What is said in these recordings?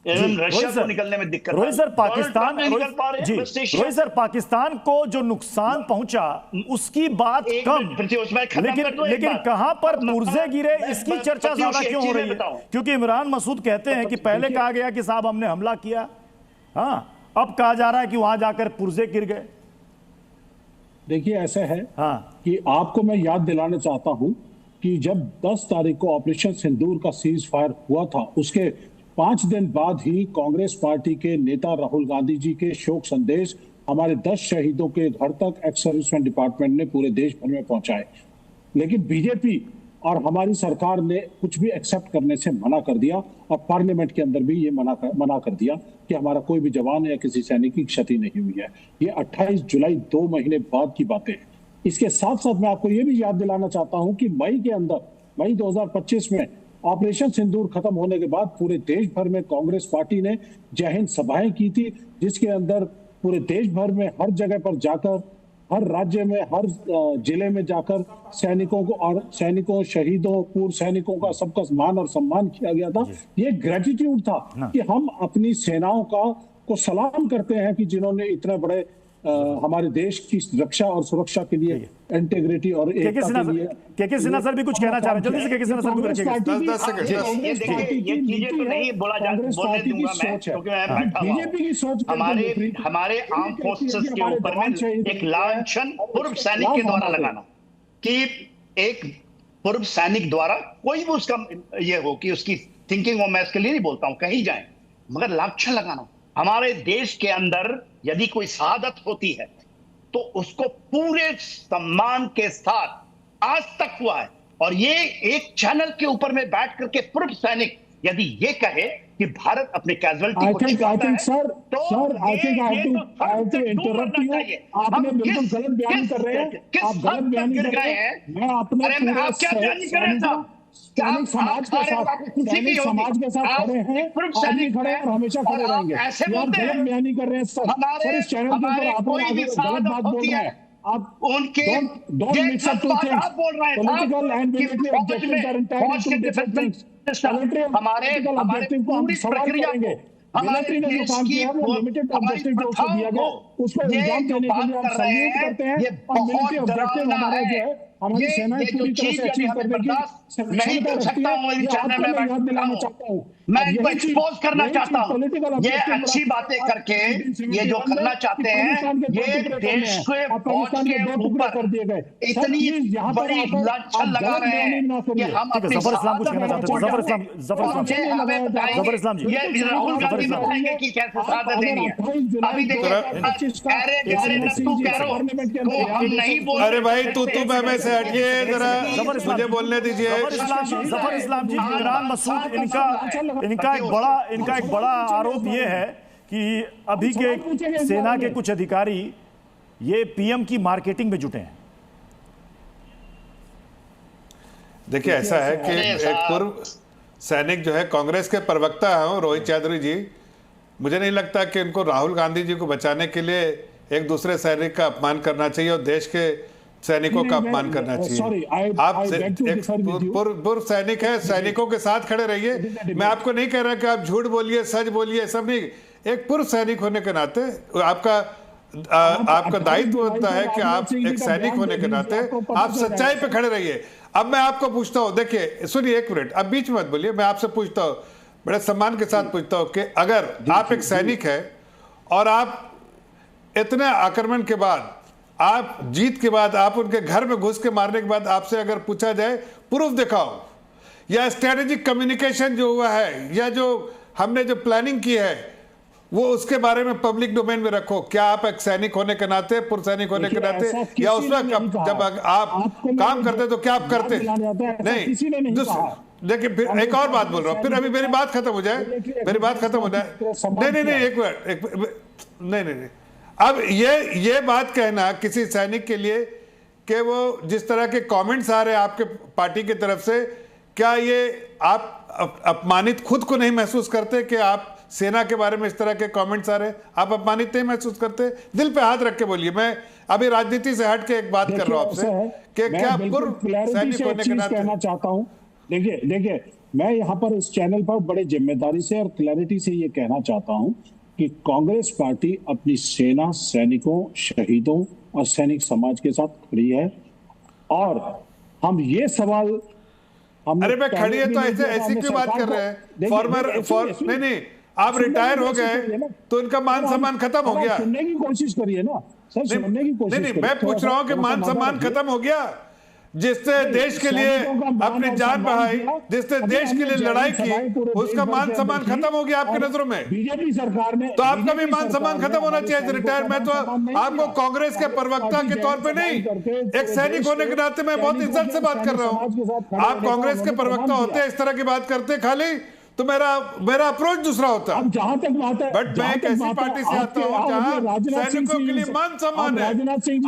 Even Russia को निकलने में दिक्कत रोहित सर, पाकिस्तान जी रोहित सर, पाकिस्तान को जो नुकसान पहुंचा उसकी बात कम, लेकिन कहां पर पुर्जे गिरे इसकी चर्चा ज्यादा क्यों हो रही है? क्योंकि इमरान मसूद कहते हैं कि पहले कहा गया कि साहब हमने हमला किया, हाँ, अब कहा जा रहा है कि वहां जाकर पुर्जे गिर गए। देखिए ऐसा है हाँ, कि आपको मैं याद दिलाना चाहता हूं कि जब 10 तारीख को ऑपरेशन सिंदूर का सीज फायर हुआ था, उसके 5 दिन बाद ही कांग्रेस पार्टी के नेता राहुल गांधी जी के शोक संदेश हमारे 10 शहीदों के घर तक एक्स सर्विसमैन डिपार्टमेंट ने पूरे देश भर में पहुंचाए। लेकिन बीजेपी और हमारी सरकार ने कुछ भी एक्सेप्ट करने से मना कर दिया, और पार्लियामेंट के अंदर भी ये मना कर दिया कि हमारा कोई भी जवान या किसी सैनिक की क्षति नहीं हुई है। ये 28 जुलाई 2 महीने बाद की बातें हैं। इसके साथ साथ मैं आपको ये भी याद दिलाना चाहता हूं कि मई 2025 में ऑपरेशन सिंदूर खत्म होने के बाद पूरे देश भर में कांग्रेस पार्टी ने जय हिंद सभाएं की थी, जिसके अंदर पूरे देश भर में हर जगह पर जाकर, हर राज्य में, हर जिले में जाकर सैनिकों को और शहीदों, पूर्व सैनिकों का सबका मान और सम्मान किया गया था। ये ग्रेटिट्यूड था कि हम अपनी सेनाओं को सलाम करते हैं कि जिन्होंने इतने बड़े हमारे देश की रक्षा और सुरक्षा के लिए, इंटीग्रिटी और एकता के लिए। के सिन्हा सर भी कुछ कहना चाह रहे हैं, जल्दी से के सिन्हा सर भी ये चीजें तो नहीं बोलने दूंगा मैं, क्योंकि मैं बैठा हुआ हूं। हमारे आर्म फोर्सेस के ऊपर में एक लांछन पूर्व सैनिक के द्वारा लगाना, कि एक पूर्व सैनिक द्वारा कोई भी उसका ये हो कि उसकी थिंकिंग हो, मैं इसके लिए नहीं बोलता हूं, कहीं जाए, मगर लांछन लगाना। हमारे देश के अंदर यदि कोई शहादत होती है तो उसको पूरे सम्मान के साथ आज तक हुआ है। और ये एक चैनल के ऊपर में बैठ करके पूर्व सैनिक यदि ये कहे कि भारत अपने कैजुअलिटी को छिपाता है, आपने बिल्कुल गलत बयान कर रहे हैं, आप गलत बयान कर रहे हैं। मैं अपने आप क्या बयान कर रहे हैं? समाज के साथ खड़े हैं, आगे खड़े हैं और हमेशा खड़े रहेंगे। आप गलत बयानी कर रहे हैं सर, इस चैनल के ऊपर आप गलत बात बोल रहे हैं। आप उनके don't mix up two things. Political and military objectives are entirely two different things. हमारे पूरी प्रक्रिया को, मिलिट्री ने जो काम किया है वो लिमिटेड ऑब्जेक्टिव जो उसको दिया गया, उसको एग्जाम देने के लिए हम सैल्यूट करते हैं। और मिलिट्री ऑब्जेक्टिव हमारा जो है, हमारी सेनाएं पूरी तरह से अचीव करने की क्षमता रखती है। ये आपको मैं याद दिलाना चाहता हूँ, मैं इनको एक्सपोज करना चाहता हूँ। ये अच्छी बातें करके ये जो करना चाहते हैं, ये देश के फौज के ऊपर इतनी बड़ी लांछन लगा रहे हैं कि हम अपनी जफर इस्लाम कुछ कहना चाहते हैं। जफर इस्लाम जी, ये राहुल गांधी बताएंगे कि कैसे शहादत देनी है। अभी देखिए, अरे भाई तू मैं से हटिए जरा, मुझे बोलने दीजिए। जफर इस्लाम जी, इमरान मसूद, इनका एक बड़ा आरोप ये है कि अभी के सेना के कुछ अधिकारी ये पीएम की मार्केटिंग में जुटे हैं। देखिए ऐसा है कि एक पूर्व सैनिक जो है, कांग्रेस के प्रवक्ता हैं रोहित चौधरी जी, मुझे नहीं लगता कि इनको राहुल गांधी जी को बचाने के लिए एक दूसरे सैनिक का अपमान करना चाहिए और देश के सैनिकों का अपमान करना चाहिए। आप एक पूर्व सैनिक है, सैनिकों के साथ खड़े रहिए। मैं आपको नहीं कह रहा कि आप झूठ बोलिए, सच बोलिए, सब नहीं। एक पूर्व सैनिक होने के नाते आपका दायित्व होता है कि आप एक सैनिक होने के नाते आप सच्चाई पे खड़े रहिए। अब मैं आपको पूछता हूँ, देखिए सुनिए एक मिनट, अब बीच मत बोलिए, मैं आपसे पूछता हूँ, बड़े सम्मान के साथ पूछता हूँ कि अगर आप एक सैनिक है और आप इतने आक्रमण के बाद, आप जीत के बाद, आप उनके घर में घुस के मारने के बाद आपसे अगर पूछा जाए प्रूफ दिखाओ, या स्ट्रेटेजिक कम्युनिकेशन जो हुआ है, या जो हमने जो प्लानिंग की है वो उसके बारे में पब्लिक डोमेन में रखो, क्या आप एक सैनिक होने के नाते, पूर्व सैनिक होने के नाते, या उस वक्त जब आप काम करते तो क्या आप करते? नहीं, देखिए फिर एक और बात बोल रहा हूँ, फिर अभी मेरी बात खत्म हो जाए, मेरी बात खत्म हो जाए। नहीं एक मिनट, नहीं अब ये बात कहना किसी सैनिक के लिए कि वो जिस तरह के कमेंट्स आ रहे हैं आपके पार्टी की तरफ से, क्या ये आप अपमानित खुद को नहीं महसूस करते कि आप सेना के बारे में इस तरह के कमेंट्स आ रहे हैं, आप अपमानित नहीं महसूस करते? दिल पे हाथ रख के बोलिए। मैं अभी राजनीति से हट के एक बात कर रहा हूं आपसे कि क्या पूर्व सैनिक होने के नाते कहना चाहता हूं, देखिए मैं यहाँ पर इस चैनल पर बड़े जिम्मेदारी से और क्लैरिटी से ये कहना चाहता हूँ कि कांग्रेस पार्टी अपनी सेना, सैनिकों, शहीदों और सैनिक समाज के साथ खड़ी है। और हम ये सवाल अरे भाई खड़ी है तो ऐसी क्यों बात कर रहे हैं? नहीं, आप रिटायर हो गए तो इनका मान सम्मान खत्म हो गया। सुनने की कोशिश करिए ना सर, सुनने की कोशिश नहीं, मैं पूछ रहा हूँ कि मान सम्मान खत्म हो गया? जिसने देश के लिए अपनी जान बहाई, जिसने देश के लिए लड़ाई की, उसका मान सम्मान खत्म हो गया आपकी नजरों में? बीजेपी सरकार ने तो आपका भी मान सम्मान खत्म होना चाहिए। रिटायर मैं तो आपको कांग्रेस के प्रवक्ता के तौर पे नहीं, एक सैनिक होने के नाते मैं बहुत इज्जत से बात कर रहा हूँ। आप कांग्रेस के प्रवक्ता होते इस तरह की बात करते खाली तो मेरा अप्रोच दूसरा होता। अब जहां तक बात है, बट मैं एक ऐसी पार्टी से आता हूं जहां सैनिकों के लिए मान सम्मान है।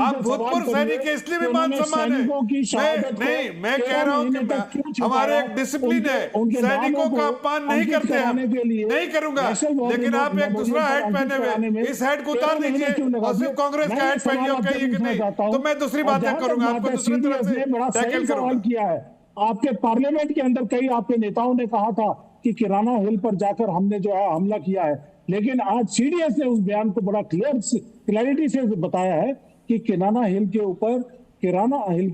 आप भूतपूर्व सैनिक है इसलिए भी मान सम्मान है। नहीं, मैं कह रहा हूं कि हमारे एक डिसिप्लिन है, सैनिकों का अपमान नहीं करते हम, नहीं करूंगा। लेकिन आप एक दूसरा हैट पहने हुए, इस हैट को उतार दीजिए और सिर्फ कांग्रेस का हैट पहनिए और कहिए कि नहीं, तो मैं दूसरी बातें करूंगा, आपको दूसरी तरह से टैकल करूंगा। आपके पार्लियामेंट के अंदर कई आपके नेताओं ने कहा था कि किराना हिल पर जाकर हमने जो है हमला किया है, लेकिन आज सीडीएस ने उस बयान को बड़ा क्लैरिटी से बताया है कि किराना हिल के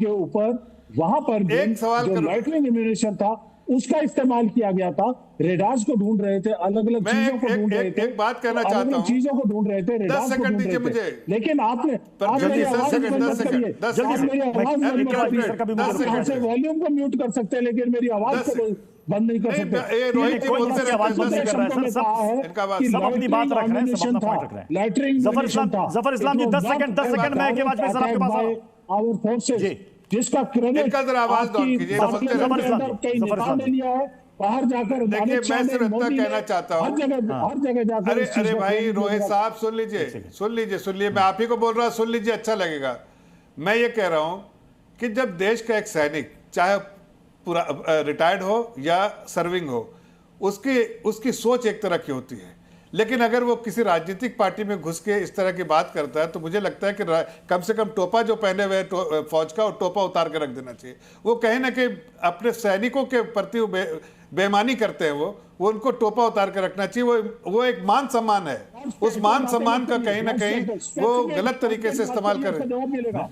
ऊपर वहां पर जो लाइटनिंग एम्यूनिशन था उसका इस्तेमाल किया गया था। रेडार्स को ढूंढ रहे थे, अलग अलग चीजों को ढूंढ रहे थे, एक बात कहना चाहता हूं, चीजों को ढूंढ रहे थे, रेडार्स को ढूंढ रहे थे। लेकिन आपने वॉल्यूम को म्यूट कर सकते हैं लेकिन मेरी आवाज को बंद नहीं कर सकते। रोहित जी बोलते हैं, आवाज बंद नहीं कर रहे हैं सर, सब अपनी बात रख रहे हैं, सब अपना पॉइंट रख रहे हैं। जफर इस्लाम जी 10 सेकंड मैं के बाद में सर आपके पास आ रहा हूं। जिसका क्रेडिट आवाज डाउन लिया है बाहर जाकर। देखिए मैं सिर्फ इतना कहना चाहता हूँ, हर जगह जाकर। अरे भाई रोहित साहब सुन लीजिए, मैं आप ही को बोल रहा हूँ, सुन लीजिए, अच्छा लगेगा। मैं ये कह रहा हूँ कि जब देश का एक सैनिक चाहे पूरा रिटायर्ड हो या सर्विंग हो, उसकी सोच एक तरह की होती है। लेकिन अगर वो किसी राजनीतिक पार्टी में घुस के इस तरह की बात करता है तो मुझे लगता है कि कम से कम टोपा जो पहने हुए फौज का, वो टोपा उतार के रख देना चाहिए। वो कहीं ना कहीं अपने सैनिकों के प्रति बेईमानी करते हैं, वो उनको टोपा उतार के रखना चाहिए। वो एक मान सम्मान है, उस मान सम्मान का कहीं ना कहीं वो गलत तरीके से इस्तेमाल कर रहे हैं।